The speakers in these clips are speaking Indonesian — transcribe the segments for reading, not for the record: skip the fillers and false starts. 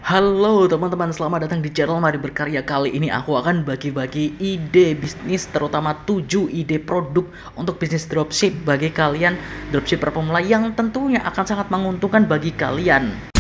Halo teman-teman, selamat datang di channel Mari Berkarya. Kali ini aku akan bagi-bagi ide bisnis, terutama 7 ide produk untuk bisnis dropship bagi kalian dropshipper pemula yang tentunya akan sangat menguntungkan bagi kalian.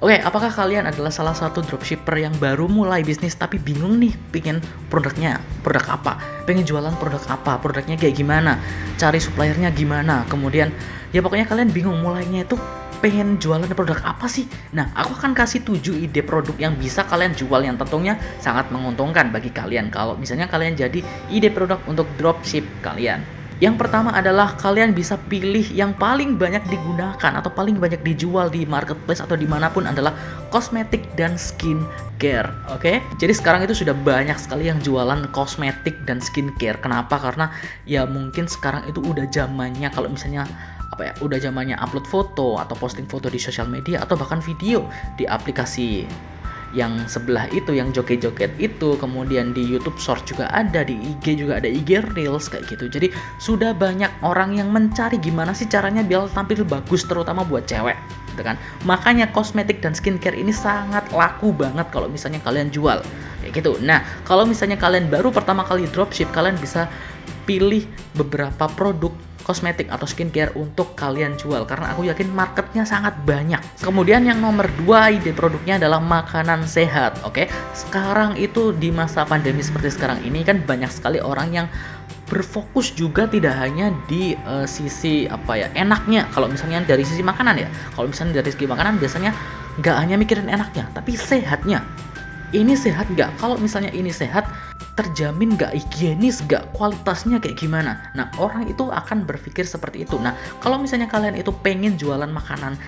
Oke, apakah kalian adalah salah satu dropshipper yang baru mulai bisnis tapi bingung nih pengen produknya, produk apa, pengen jualan produk apa, produknya kayak gimana, cari suppliernya gimana, kemudian ya pokoknya kalian bingung mulainya itu pengen jualan produk apa sih? Nah, aku akan kasih 7 ide produk yang bisa kalian jual yang tentunya sangat menguntungkan bagi kalian kalau misalnya kalian jadi ide produk untuk dropship kalian. Yang pertama adalah kalian bisa pilih yang paling banyak digunakan atau paling banyak dijual di marketplace atau dimanapun adalah kosmetik dan skincare. Oke, jadi sekarang itu sudah banyak sekali yang jualan kosmetik dan skincare. Kenapa? Karena ya mungkin sekarang itu udah zamannya kalau misalnya udah zamannya upload foto atau posting foto di sosial media atau bahkan video di aplikasi yang sebelah itu, yang joget-joget itu, kemudian di YouTube Short juga ada, di IG juga ada, IG Reels kayak gitu. Jadi sudah banyak orang yang mencari gimana sih caranya biar tampil bagus, terutama buat cewek, gitu kan. Makanya kosmetik dan skincare ini sangat laku banget kalau misalnya kalian jual kayak gitu. Nah, kalau misalnya kalian baru pertama kali dropship, kalian bisa pilih beberapa produk kosmetik atau skincare untuk kalian jual karena aku yakin marketnya sangat banyak. Kemudian yang nomor 2 ide produknya adalah makanan sehat. Oke, sekarang itu di masa pandemi seperti sekarang ini kan banyak sekali orang yang berfokus juga tidak hanya di sisi enaknya. Kalau misalnya dari sisi makanan ya, kalau misalnya dari segi makanan biasanya nggak hanya mikirin enaknya tapi sehatnya. Ini sehat nggak? Kalau misalnya ini sehat, terjamin nggak higienis, nggak kualitasnya kayak gimana? Nah, orang itu akan berpikir seperti itu. Nah, kalau misalnya kalian itu pengen jualan makanan,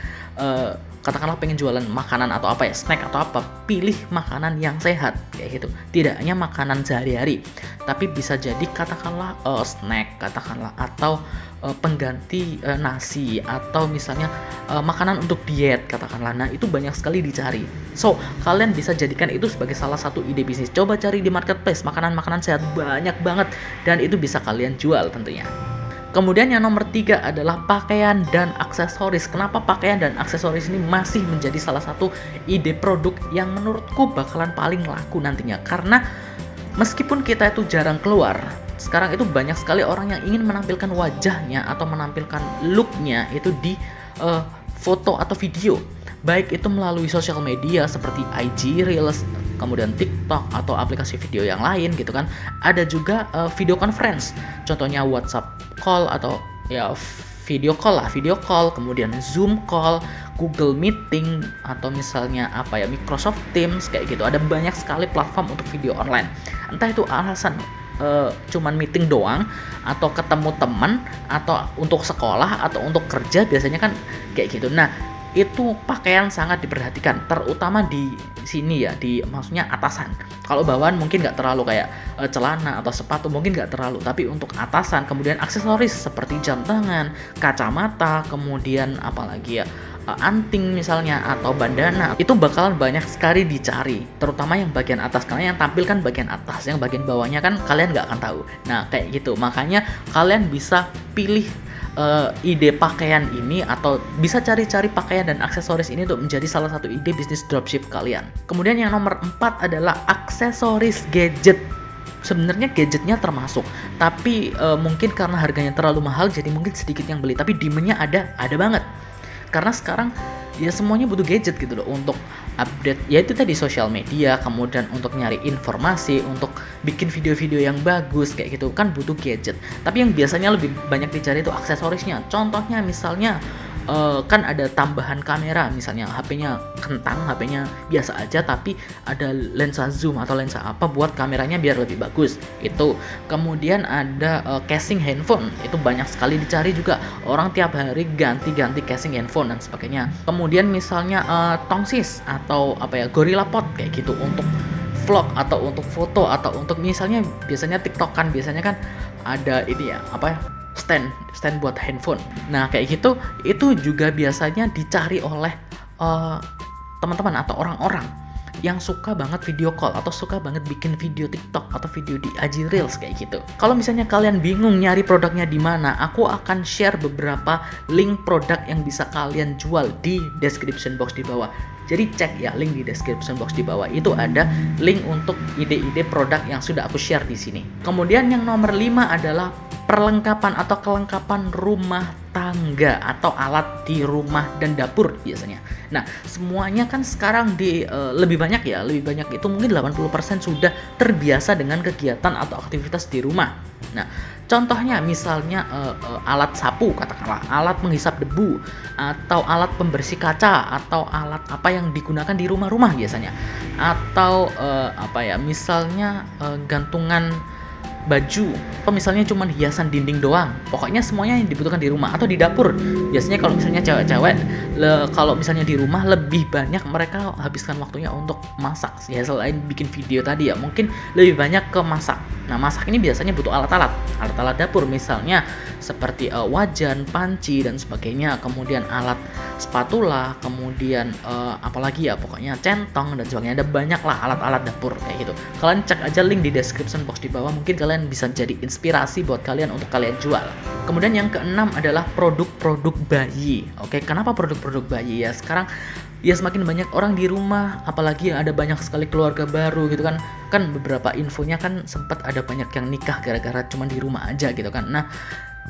katakanlah pengen jualan makanan atau snack atau apa, pilih makanan yang sehat kayak gitu. Tidak hanya makanan sehari-hari, tapi bisa jadi katakanlah snack, katakanlah atau pengganti nasi atau misalnya makanan untuk diet katakanlah. Nah, itu banyak sekali dicari. So, kalian bisa jadikan itu sebagai salah satu ide bisnis. Coba cari di marketplace makanan-makanan sehat banyak banget dan itu bisa kalian jual tentunya. Kemudian yang nomor 3 adalah pakaian dan aksesoris. Kenapa pakaian dan aksesoris ini masih menjadi salah satu ide produk yang menurutku bakalan paling laku nantinya? Karena meskipun kita itu jarang keluar, sekarang itu banyak sekali orang yang ingin menampilkan wajahnya atau menampilkan looknya itu di foto atau video, baik itu melalui sosial media seperti IG Reels, kemudian TikTok atau aplikasi video yang lain gitu kan. Ada juga video conference, contohnya WhatsApp call atau ya video call, kemudian Zoom call, Google Meeting atau misalnya Microsoft Teams kayak gitu. Ada banyak sekali platform untuk video online. Entah itu alasan cuman meeting doang atau ketemu teman atau untuk sekolah atau untuk kerja, biasanya kan kayak gitu. Nah, itu pakaian sangat diperhatikan, terutama di sini ya, di maksudnya atasan. Kalau bawahan mungkin nggak terlalu kayak celana atau sepatu, mungkin nggak terlalu, tapi untuk atasan, kemudian aksesoris seperti jam tangan, kacamata, kemudian anting misalnya atau bandana, itu bakalan banyak sekali dicari, terutama yang bagian atas, karena yang tampilkan bagian atas, yang bagian bawahnya kan kalian nggak akan tahu. Nah, kayak gitu, makanya kalian bisa pilih ide pakaian ini atau bisa cari-cari pakaian dan aksesoris ini untuk menjadi salah satu ide bisnis dropship kalian. Kemudian yang nomor 4 adalah aksesoris gadget. Sebenarnya gadgetnya termasuk, tapi mungkin karena harganya terlalu mahal jadi mungkin sedikit yang beli, tapi demand-nya ada banget. Karena sekarang ya semuanya butuh gadget gitu loh, untuk update yaitu tadi sosial media, kemudian untuk nyari informasi, untuk bikin video-video yang bagus kayak gitu kan butuh gadget. Tapi yang biasanya lebih banyak dicari itu aksesorisnya. Contohnya misalnya kan ada tambahan kamera, misalnya HP-nya kentang, HP-nya biasa aja tapi ada lensa zoom atau lensa apa buat kameranya biar lebih bagus itu. Kemudian ada casing handphone, itu banyak sekali dicari juga, orang tiap hari ganti-ganti casing handphone dan sebagainya. Kemudian misalnya tongsis atau Gorilla Pod kayak gitu untuk vlog atau untuk foto atau untuk misalnya biasanya TikTok kan biasanya kan ada ini ya stand buat handphone. Nah, kayak gitu itu juga biasanya dicari oleh teman-teman atau orang-orang yang suka banget video call atau suka banget bikin video TikTok atau video di IG Reels kayak gitu. Kalau misalnya kalian bingung nyari produknya di mana, aku akan share beberapa link produk yang bisa kalian jual di description box di bawah. Jadi cek ya link di description box di bawah, itu ada link untuk ide-ide produk yang sudah aku share di sini. Kemudian yang nomor 5 adalah perlengkapan atau kelengkapan rumah tangga atau alat di rumah dan dapur biasanya. Nah, semuanya kan sekarang lebih banyak itu mungkin 80% sudah terbiasa dengan kegiatan atau aktivitas di rumah. Nah, contohnya misalnya alat sapu katakanlah, alat menghisap debu, atau alat pembersih kaca, atau alat apa yang digunakan di rumah-rumah biasanya. Atau misalnya gantungan baju, atau misalnya cuma hiasan dinding doang. Pokoknya semuanya yang dibutuhkan di rumah atau di dapur. Biasanya kalau misalnya cewek-cewek kalau misalnya di rumah lebih banyak mereka habiskan waktunya untuk masak. Ya selain bikin video tadi ya, mungkin lebih banyak ke masak. Nah, masak ini biasanya butuh alat-alat dapur, misalnya seperti wajan, panci dan sebagainya, kemudian alat spatula, kemudian apalagi ya, pokoknya centong dan sebagainya. Ada banyak lah alat-alat dapur kayak gitu. Kalian cek aja link di description box di bawah, mungkin kalian bisa jadi inspirasi buat kalian untuk kalian jual. Kemudian yang keenam adalah produk-produk bayi. Oke, kenapa produk-produk bayi ya? Sekarang ya semakin banyak orang di rumah, apalagi ada banyak sekali keluarga baru gitu kan. Kan beberapa infonya kan sempat ada banyak yang nikah gara-gara cuma di rumah aja gitu kan. Nah,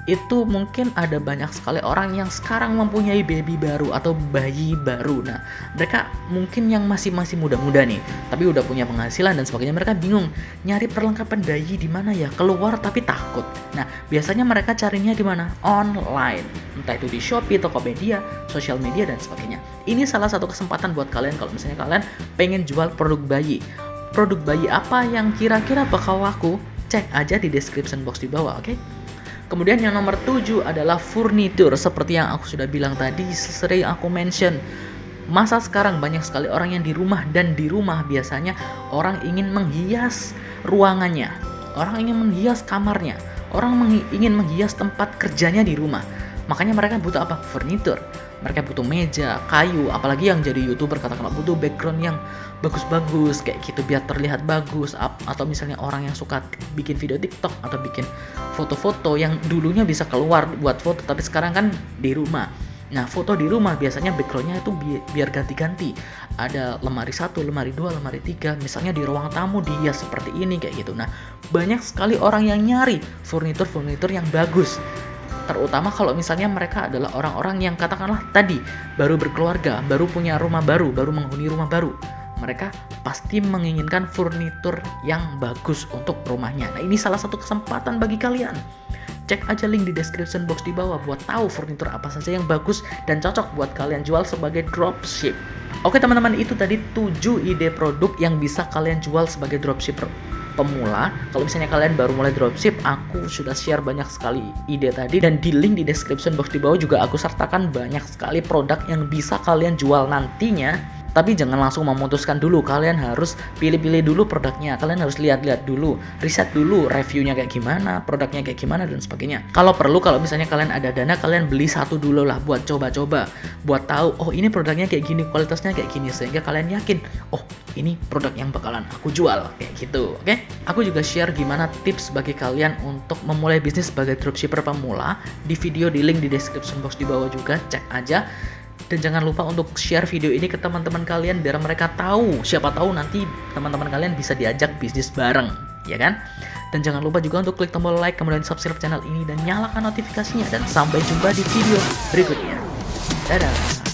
itu mungkin ada banyak sekali orang yang sekarang mempunyai baby baru atau bayi baru. Nah, mereka mungkin yang masih muda-muda nih, tapi udah punya penghasilan dan sebagainya. Mereka bingung nyari perlengkapan bayi di mana ya, keluar tapi takut. Nah, biasanya mereka carinya di mana? Online, entah itu di Shopee, Tokopedia, sosial media dan sebagainya. Ini salah satu kesempatan buat kalian kalau misalnya kalian pengen jual produk bayi. Produk bayi apa yang kira-kira bakal laku? Cek aja di description box di bawah, oke? Kemudian yang nomor 7 adalah furnitur. Seperti yang aku sudah bilang tadi, sering aku mention, masa sekarang banyak sekali orang yang di rumah, dan di rumah biasanya orang ingin menghias ruangannya, orang ingin menghias kamarnya, orang ingin menghias tempat kerjanya di rumah. Makanya mereka butuh apa? Furnitur. Mereka butuh meja, kayu, apalagi yang jadi YouTuber katakanlah butuh background yang bagus-bagus kayak gitu biar terlihat bagus. Atau misalnya orang yang suka bikin video TikTok atau bikin foto-foto yang dulunya bisa keluar buat foto tapi sekarang kan di rumah. Nah, foto di rumah biasanya backgroundnya itu biar ganti-ganti. Ada lemari 1, lemari 2, lemari 3. Misalnya di ruang tamu dihias seperti ini kayak gitu. Nah, banyak sekali orang yang nyari furnitur yang bagus. Terutama kalau misalnya mereka adalah orang-orang yang katakanlah tadi baru berkeluarga, baru punya rumah baru menghuni rumah baru. Mereka pasti menginginkan furnitur yang bagus untuk rumahnya. Nah, ini salah satu kesempatan bagi kalian. Cek aja link di description box di bawah buat tahu furnitur apa saja yang bagus dan cocok buat kalian jual sebagai dropship. Oke teman-teman, itu tadi 7 ide produk yang bisa kalian jual sebagai dropshipper pemula. Kalau misalnya kalian baru mulai dropship, aku sudah share banyak sekali ide tadi, dan di link di description box di bawah juga aku sertakan banyak sekali produk yang bisa kalian jual nantinya. Tapi jangan langsung memutuskan dulu, kalian harus pilih-pilih dulu produknya, kalian harus lihat-lihat dulu, riset dulu reviewnya kayak gimana, produknya kayak gimana dan sebagainya. Kalau perlu, kalau misalnya kalian ada dana, kalian beli satu dulu lah buat coba-coba, buat tahu oh ini produknya kayak gini, kualitasnya kayak gini, sehingga kalian yakin oh ini produk yang bakalan aku jual kayak gitu. Oke? Aku juga share gimana tips bagi kalian untuk memulai bisnis sebagai dropshipper pemula di video di link di description box di bawah juga, cek aja. Dan jangan lupa untuk share video ini ke teman-teman kalian biar mereka tahu, siapa tahu nanti teman-teman kalian bisa diajak bisnis bareng, ya kan? Dan jangan lupa juga untuk klik tombol like, kemudian subscribe channel ini dan nyalakan notifikasinya, dan sampai jumpa di video berikutnya. Dadah.